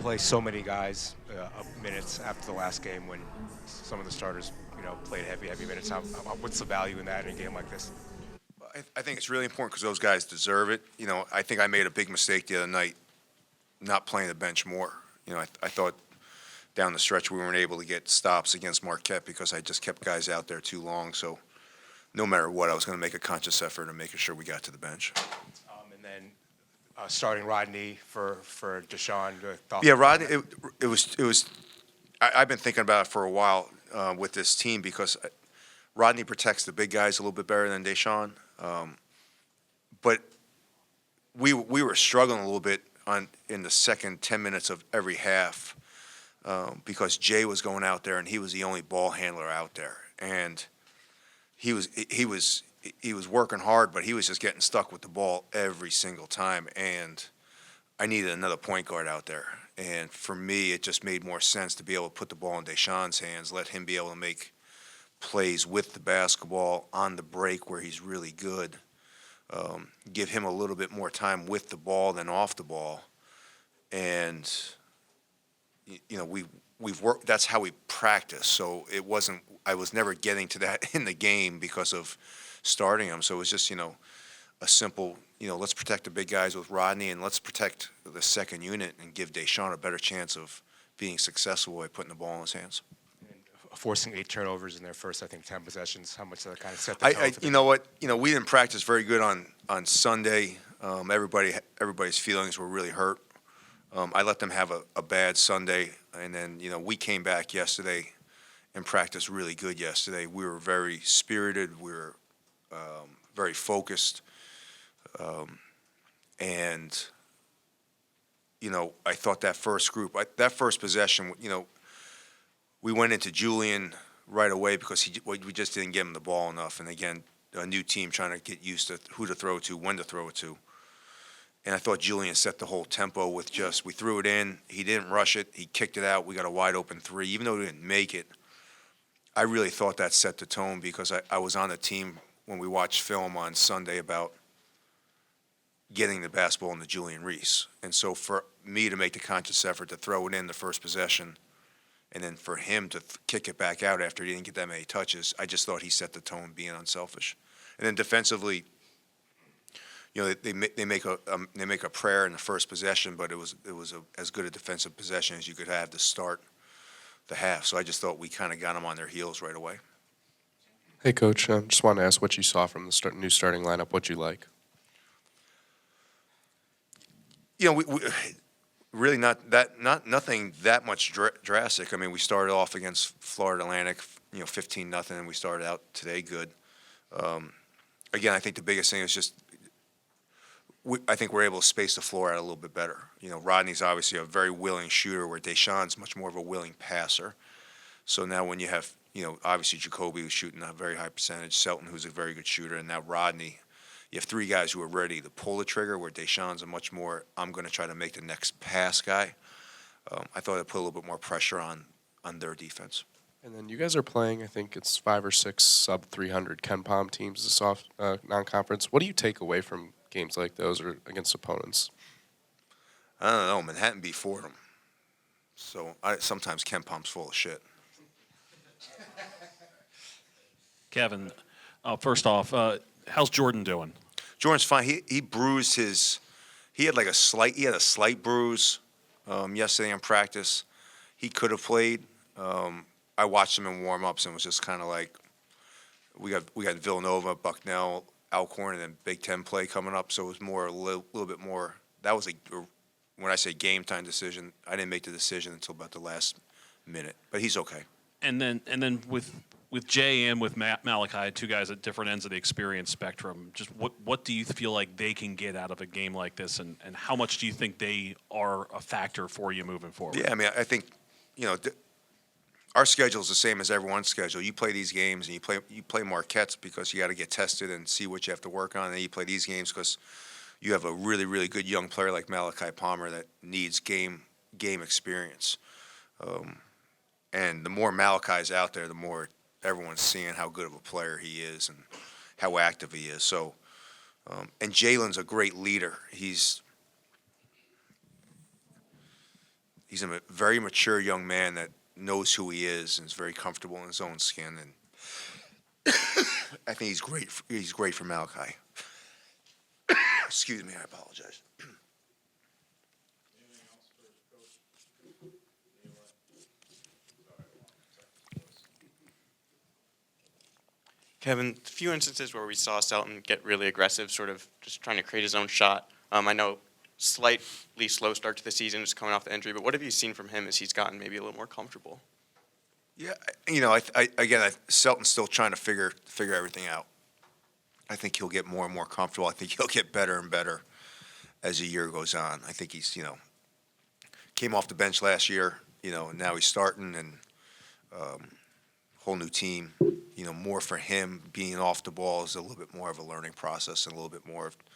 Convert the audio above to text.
play so many guys minutes after the last game when some of the starters, played heavy minutes? What's the value in that in a game like this? I think it's really important because those guys deserve it. I think I made a big mistake the other night not playing the bench more. I thought down the stretch we weren't able to get stops against Marquette because I just kept guys out there too long. So no matter what, I was going to make a conscious effort of making sure we got to the bench. And then starting Rodney for Deshaun. Yeah, Rodney. It was. I've been thinking about it for a while with this team because Rodney protects the big guys a little bit better than Deshaun. But we were struggling a little bit in the second 10 minutes of every half because Jay was going out there and he was the only ball handler out there, and he was working hard, but he was just getting stuck with the ball every single time, and I needed another point guard out there. And for me, it just made more sense to be able to put the ball in Deshaun's hands, let him be able to make plays with the basketball on the break where he's really good. Give him a little bit more time with the ball than off the ball, and we've worked. That's how we practice. So it wasn't. I was never getting to that in the game because of starting him. So it was just a simple. Let's protect the big guys with Rodney, and let's protect the second unit and give Deshaun a better chance of being successful by putting the ball in his hands. Forcing 8 turnovers in their first, I think, 10 possessions. How much did that kind of set the tone? You know what? We didn't practice very good on Sunday. Everybody's feelings were really hurt. I let them have a bad Sunday, and then we came back yesterday and practiced really good yesterday. We were very spirited. We were very focused, and I thought that first group, that first possession, we went into Julian right away because we just didn't give him the ball enough. And again, a new team trying to get used to who to throw to, when to throw it to. And I thought Julian set the whole tempo with we threw it in. He didn't rush it. He kicked it out. We got a wide open 3. Even though we didn't make it, I really thought that set the tone because I was on the team when we watched film on Sunday about getting the basketball into Julian Reese. And so for me to make the conscious effort to throw it in the first possession, and then for him to kick it back out after he didn't get that many touches, I just thought he set the tone being unselfish. And then defensively, they make a prayer in the first possession, but it was as good a defensive possession as you could have to start the half. So I just thought we kind of got them on their heels right away. Hey, Coach, just wanted to ask what you saw from the new starting lineup, what you like. We really nothing that much drastic. I mean, we started off against Florida Atlantic, 15-0, and we started out today good. Again, I think the biggest thing is just I think we're able to space the floor out a little bit better. Rodney's obviously a very willing shooter, where Deshaun's much more of a willing passer. So now when you have, obviously Jacoby, who's shooting a very high percentage, Selton, who's a very good shooter, and now Rodney, you have 3 guys who are ready to pull the trigger, where Deshaun's a much more, I'm going to try to make the next pass guy. I thought it put a little bit more pressure on their defense. And then you guys are playing, I think it's 5 or 6 sub-300 Ken Pom teams, the soft non-conference. What do you take away from games like those or against opponents? I don't know. Manhattan beat Fordham. So sometimes Ken Pom's full of shit. Kevin, first off, how's Jordan doing? Jordan's fine. He bruised his. He had a slight bruise yesterday in practice. He could have played. I watched him in warm-ups and was just kind of like, we got Villanova, Bucknell, Alcorn, and then Big Ten play coming up. So it was more a little bit more. That was when I say game time decision, I didn't make the decision until about the last minute. But he's okay. And then with Jay and with Malachi, 2 guys at different ends of the experience spectrum, just what do you feel like they can get out of a game like this, and how much do you think they are a factor for you moving forward? Yeah, I mean, I think, our schedule is the same as everyone's schedule. You play these games and you play Marquette's because you got to get tested and see what you have to work on, and then you play these games because you have a really, really good young player like Malachi Palmer that needs game experience. And the more Malachi's out there, the more everyone's seeing how good of a player he is and how active he is. So, and Jalen's a great leader. He's he's a very mature young man that knows who he is and is very comfortable in his own skin. And I think he's great. He's great for Malachi. Excuse me, I apologize. Kevin, a few instances where we saw Selton get really aggressive, sort of just trying to create his own shot. I know slightly slow start to the season, just coming off the injury, but what have you seen from him as he's gotten maybe a little more comfortable? Yeah, Selton's still trying to figure everything out. I think he'll get more and more comfortable. I think he'll get better and better as the year goes on. I think he's, came off the bench last year, and now he's starting, and whole new team. More for him being off the ball is a little bit more of a learning process and a little bit more of